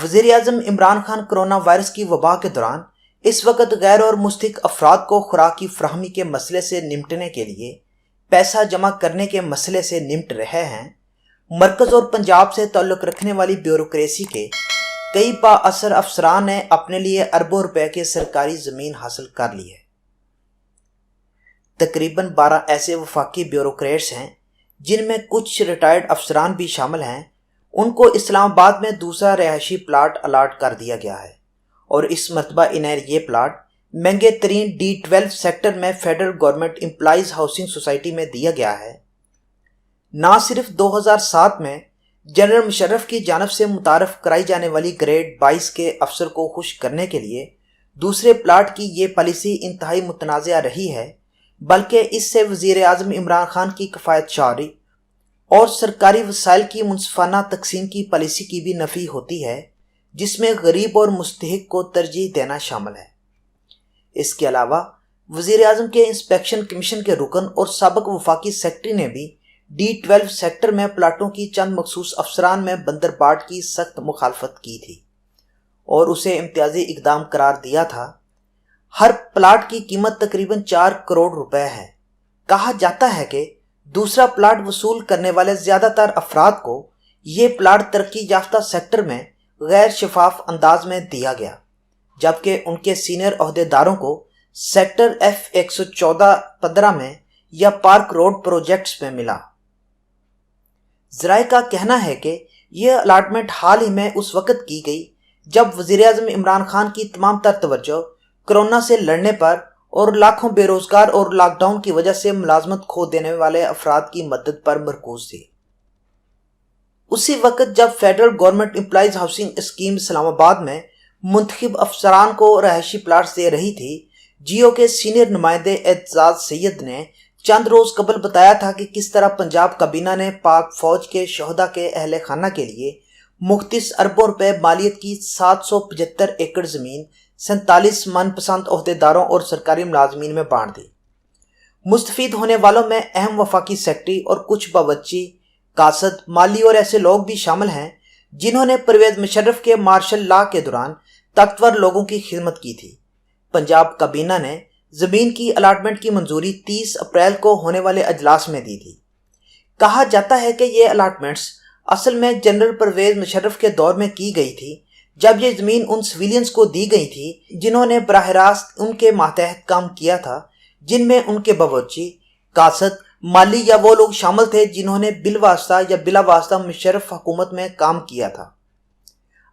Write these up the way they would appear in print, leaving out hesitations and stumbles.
وزیر اعظم Imran Khan corona virus کی وبا کے دوران اس وقت غیر اور مستحق افراد کو خوراک کی فراہمی کے مسئلے سے نمٹنے کے لیے پیسہ جمع کرنے کے مسئلے سے نمٹ رہے ہیں۔ مرکز اور پنجاب سے تعلق رکھنے والی بیوروکریسی کے کئی بااثر افسران نے اپنے لیے اربوں روپے کے سرکاری زمین حاصل کر لی ہے۔ تقریباً 12 ایسے وفاقی بیوروکریٹس ہیں جن میں کچھ ریٹائرڈ افسران بھی شامل ہیں۔ ان کو اسلام آباد میں دوسرا رہائشی پلاٹ الاٹ کر دیا گیا ہے اور اس مرتبہ انہیں یہ پلاٹ مہنگے ترین D12 سیکٹر میں federal government employees housing society میں دیا گیا ہے۔ نہ صرف 2007 میں جنرل مشرف کی جانب سے متعارف کرائی جانے والی گریڈ 22 کے افسر کو خوش کرنے کے لیے دوسرے پلاٹ کی یہ پالیسی انتہائی متنازعہ رہی ہے، بلکہ اس سے وزیر اعظم عمران خان کی کفایت شعاری اور سرکاری وسائل کی منصفانہ تقسیم کی پالیسی کی بھی نفی ہوتی ہے، جس میں غریب اور مستحق کو ترجیح دینا شامل ہے۔ اس کے علاوہ وزیر اعظم کے انسپیکشن کمیشن کے رکن اور سابق وفاقی سیکرٹری نے بھی D12 سیکٹر میں پلاٹوں کی چند مخصوص افسران میں بندرباٹ کی سخت مخالفت کی تھی اور اسے امتیازی اقدام قرار دیا تھا۔ ہر پلاٹ کی قیمت تقریباً 4 کروڑ روپے ہے۔ کہا جاتا ہے کہ دوسرا پلاٹ وصول کرنے والے زیادہ تر افراد کو یہ پلاٹ ترقی یافتہ سیکٹر میں غیر شفاف انداز میں دیا گیا، جبکہ ان کے سینئر عہدیداروں کو سیکٹر F114-15 میں یا پارک روڈ پروجیکٹس میں ملا۔ ذرائع کا کہنا ہے کہ یہ الاٹمنٹ حال ہی میں اس وقت کی گئی جب وزیر اعظم عمران خان کی تمام تر توجہ کرونا سے لڑنے پر اور لاکھوں بے روزگار اور لاک ڈاؤن کی وجہ سے ملازمت کھو دینے والے افراد کی مدد پر مرکوز تھی۔ اسی وقت جب federal government employees housing scheme Islamabad میں منتخب افسران کو رہائشی پلاٹس دے رہی تھی، جیو کے سینئر نمائندے اعتزاز سید نے چند روز قبل بتایا تھا کہ کس طرح پنجاب کابینہ نے پاک فوج کے شہداء کے اہل خانہ کے لیے مختص اربوں روپے مالیت کی 775 ایکڑ زمین 47 من پسند عہدیداروں اور سرکاری ملازمین میں بانٹ دی۔ مستفید ہونے والوں میں اہم وفاقی سیکرٹری اور کچھ باورچی، قاصد، مالی اور ایسے لوگ بھی شامل ہیں جنہوں نے پرویز مشرف کے مارشل لا کے دوران طاقتور لوگوں کی خدمت کی تھی۔ پنجاب کابینہ نے زمین کی الاٹمنٹ کی منظوری 30 اپریل کو ہونے والے اجلاس میں دی تھی۔ کہا جاتا ہے کہ یہ الاٹمنٹس اصل میں جنرل پرویز مشرف کے دور میں کی گئی تھی، جب یہ زمین ان سویلینز کو دی گئی تھی جنہوں نے براہ راست ان کے ماتحت کام کیا تھا، جن میں ان کے باورچی، قاصد، مالی یا وہ لوگ شامل تھے جنہوں نے بالواسطہ یا بلا واسطہ مشرف حکومت میں کام کیا تھا۔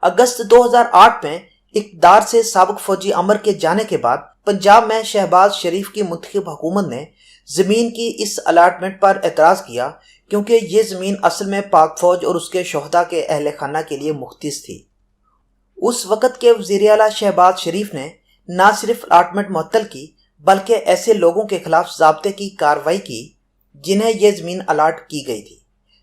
اگست 2008 میں اقتدار سے سابق فوجی امر کے جانے کے بعد پنجاب میں شہباز شریف کی منتخب حکومت نے زمین کی اس الاٹمنٹ پر اعتراض کیا، کیونکہ یہ زمین اصل میں پاک فوج اور اس کے شہداء کے اہل خانہ کے لیے مختص تھی۔ اس وقت کے وزیر اعلیٰ شہباز شریف نے نہ صرف الاٹمنٹ معطل کی بلکہ ایسے لوگوں کے خلاف ضابطے کی کارروائی کی جنہیں یہ زمین الاٹ کی گئی تھی،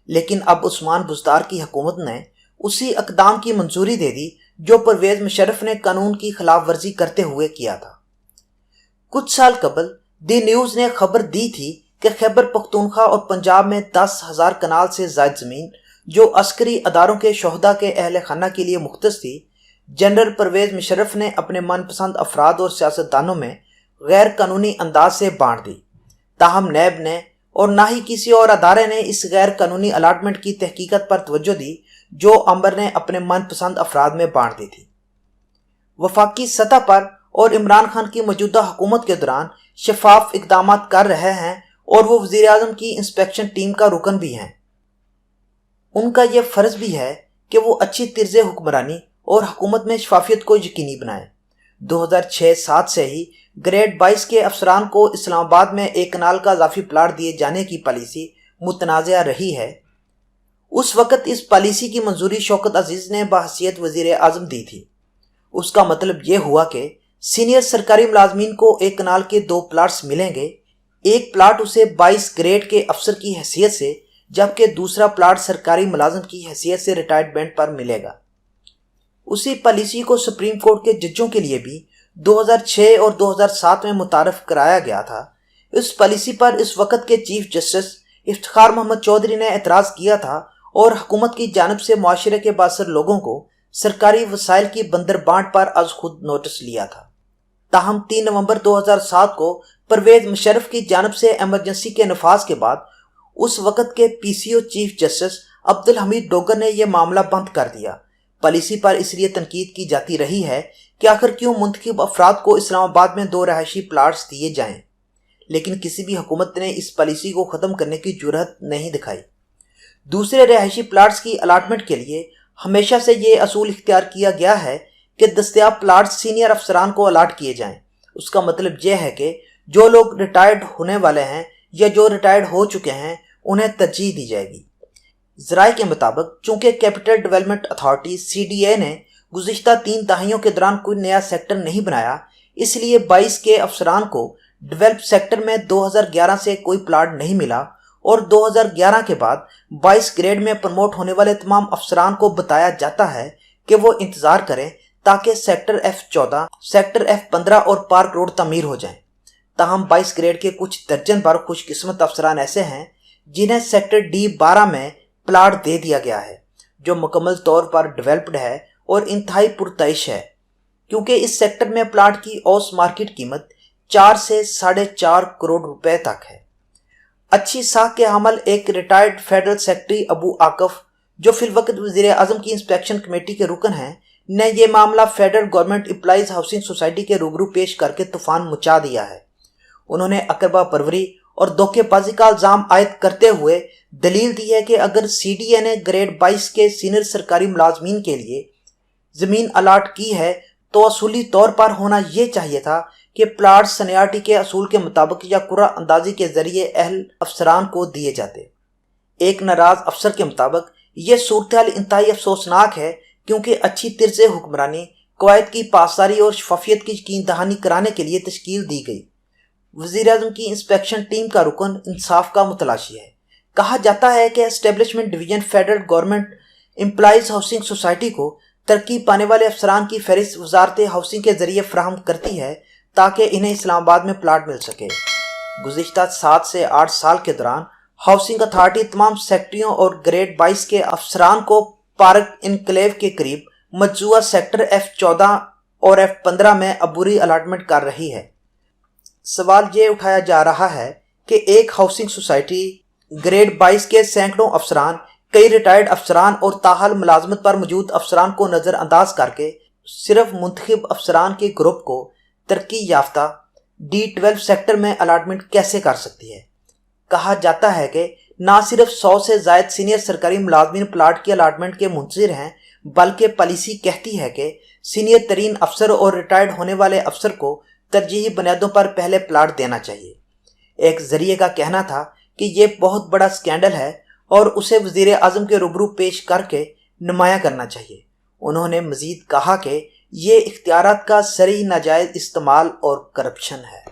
لیکن اب عثمان بزدار کی حکومت نے اسی اقدام کی منظوری دے دی جو پرویز مشرف نے قانون کی خلاف ورزی کرتے ہوئے کیا تھا۔ کچھ سال قبل دی نیوز نے خبر دی تھی کہ خیبر پختونخوا اور پنجاب میں 10,000 کنال سے زائد زمین جو عسکری اداروں کے شہداء کے اہل خانہ کے لیے مختص تھی، جنرل پرویز مشرف نے اپنے من پسند افراد اور سیاستدانوں میں غیر قانونی انداز سے بانٹ دی۔ تاہم نیب نے اور نہ ہی کسی اور ادارے نے اس غیر قانونی الاٹمنٹ کی تحقیقات پر توجہ دی جو امر نے اپنے من پسند افراد میں بانٹ دی تھی۔ وفاقی سطح پر اور عمران خان کی موجودہ حکومت کے دوران شفاف اقدامات کر رہے ہیں اور وہ وزیر اعظم کی انسپیکشن ٹیم کا رکن بھی ہیں۔ ان کا یہ فرض بھی ہے کہ وہ اچھی طرز حکمرانی اور حکومت میں شفافیت کو یقینی بنائیں۔ 2006-07 سے ہی گریڈ 22 کے افسران کو اسلام آباد میں 1 کنال کا اضافی پلاٹ دیے جانے کی پالیسی متنازعہ رہی ہے۔ اس وقت اس پالیسی کی منظوری شوکت عزیز نے بحیثیت وزیر اعظم دی تھی۔ اس کا مطلب یہ ہوا کہ سینئر سرکاری ملازمین کو 1 کنال کے 2 پلاٹس ملیں گے، ایک پلاٹ اسے 22 گریڈ کے افسر کی حیثیت سے جبکہ دوسرا پلاٹ سرکاری ملازم کی حیثیت سے ریٹائرمنٹ پر ملے گا۔ اسی پالیسی کو سپریم کورٹ کے ججوں کے لیے بھی 2006 اور 2007 میں متعارف کرایا گیا تھا۔ اس پالیسی پر اس وقت کے چیف جسٹس افتخار محمد چودھری نے اعتراض کیا تھا اور حکومت کی جانب سے معاشرے کے بااثر لوگوں کو سرکاری وسائل کی بندر بانٹ پر از خود نوٹس لیا تھا۔ تاہم 3 نومبر 2007 کو پرویز مشرف کی جانب سے ایمرجنسی کے نفاذ کے بعد اس وقت کے پی سی او چیف جسٹس عبدالحمید ڈوگر نے یہ معاملہ بند کر دیا۔ پالیسی پر اس لیے تنقید کی جاتی رہی ہے کہ آخر کیوں منتخب افراد کو اسلام آباد میں 2 رہائشی پلاٹس دیے جائیں، لیکن کسی بھی حکومت نے اس پالیسی کو ختم کرنے کی جرأت نہیں دکھائی۔ دوسرے رہائشی پلاٹس کی الاٹمنٹ کے لیے ہمیشہ سے یہ اصول اختیار کیا گیا ہے کہ دستیاب پلاٹس سینئر افسران کو الاٹ کیے جائیں۔ اس کا مطلب یہ ہے کہ جو لوگ ریٹائرڈ ہونے والے ہیں یا جو ریٹائرڈ ہو چکے ہیں انہیں ترجیح دی جائے گی۔ ذرائع کے مطابق چونکہ کیپٹل ڈیولپمنٹ اتھارٹی CDA نے گزشتہ 3 دہائیوں کے دوران کوئی نیا سیکٹر نہیں بنایا، اس لیے 22 کے افسران کو ڈیولپ سیکٹر میں 2011 سے کوئی پلاٹ نہیں ملا، اور 2011 کے بعد 22 گریڈ میں پروموٹ ہونے والے تمام افسران کو بتایا جاتا ہے کہ وہ انتظار کریں تاکہ سیکٹر F14، سیکٹر F15 اور پارک روڈ تعمیر ہو جائیں۔ تاہم 22 گریڈ کے کچھ درجن بھر خوش قسمت افسران ایسے ہیں جنہیں سیکٹر D12 میں پلاٹ دے دیا گیا ہے، جو مکمل طور پر ڈیولپڈ ہے اور انتہائی پرتعیش ہے، کیونکہ اس سیکٹر میں پلاٹ کی اوس مارکیٹ قیمت 4 سے 4.5 کروڑ روپے تک ہے۔ اچھی ساکھ کے حامل ایک ریٹائرڈ فیڈرل سیکرٹری ابو عاقف، جو فی الوقت وزیر اعظم کی انسپیکشن کمیٹی کے رکن ہیں، نے یہ معاملہ federal government employees housing society کے روبرو پیش کر کے طوفان مچا دیا ہے۔ انہوں نے اقربا پروری اور دھوکے بازی کا الزام عائد کرتے ہوئے دلیل دی ہے کہ اگر CDA نے گریڈ 22 کے سینئر سرکاری ملازمین کے لیے زمین الاٹ کی ہے تو اصولی طور پر ہونا یہ چاہیے تھا کہ پلاٹ سینیارٹی کے اصول کے مطابق یا قرعہ اندازی کے ذریعے اہل افسران کو دیے جاتے۔ ایک ناراض افسر کے مطابق یہ صورتحال انتہائی افسوسناک ہے، کیونکہ اچھی طرز حکمرانی، قواعد کی پاسداری اور شفافیت کی یقین دہانی کرانے کے لیے تشکیل دی گئی۔ وزیر اعظم کی انسپیکشن ٹیم کا رکن انصاف کا متلاشی ہے۔ کہا جاتا ہے کہ establishment division federal government employees housing society کو ترقی پانے والے افسران کی فہرست وزارت ہاؤسنگ کے ذریعے فراہم کرتی ہے تاکہ انہیں اسلام آباد میں پلاٹ مل سکے۔ گزشتہ 7 سے 8 سال کے دوران ہاؤسنگ اتھارٹی تمام سیکٹریوں اور گریڈ 22 کے افسران کو پارک انکلیو کے قریب مجزوعہ سیکٹر F14 اور F15 میں عبوری الاٹمنٹ کر رہی ہے۔ سوال یہ اٹھایا جا رہا ہے کہ ایک ہاؤسنگ سوسائٹی گریڈ 22 کے سینکڑوں افسران، کئی ریٹائرڈ افسران اور تاحال ملازمت پر موجود افسران کو نظر انداز کر کے صرف منتخب افسران کے گروپ کو ترقی یافتہ D12 سیکٹر میں الاٹمنٹ کیسے کر سکتی ہے؟ کہا جاتا ہے کہ نہ صرف 100 سے زائد سینئر سرکاری ملازمین پلاٹ کی الاٹمنٹ کے منتظر ہیں، بلکہ پالیسی کہتی ہے کہ سینئر ترین افسر اور ریٹائرڈ ہونے والے افسر کو ترجیحی بنیادوں پر پہلے پلاٹ دینا چاہیے۔ ایک ذریعے کا کہنا تھا کہ یہ بہت بڑا سکینڈل ہے اور اسے وزیر اعظم کے روبرو پیش کر کے نمایاں کرنا چاہیے۔ انہوں نے مزید کہا کہ یہ اختیارات کا صریح ناجائز استعمال اور کرپشن ہے۔